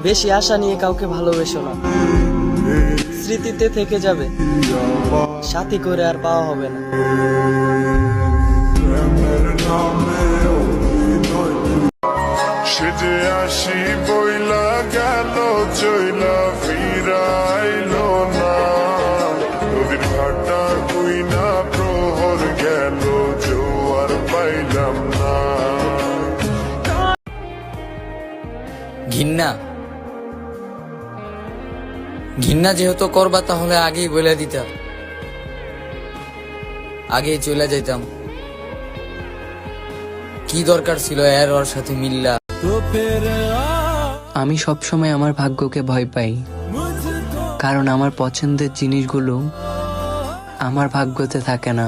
বেশি আশা নিয়ে কাউকে ভালোবেসো না, স্মৃতিতে থেকে যাবে, সাথী করে আর পাওয়া হবে না। সে যে আসি বইলা গেল চইলা ফিরাইলো না, নদীর ঘাটা কুইনা প্রহর গেল জোয়ার পাইলাম না। ঘৃণা ঘৃণা যেহেতু করবা তাহলে আগেই বলে দিতা, আগেই চলে যাইতাম। কি দরকার ছিল এর ওর সাথে মিল্লা। আমি সবসময় আমার ভাগ্যকে ভয় পাই, কারণ আমার পছন্দের জিনিসগুলো আমার ভাগ্যতে থাকে না।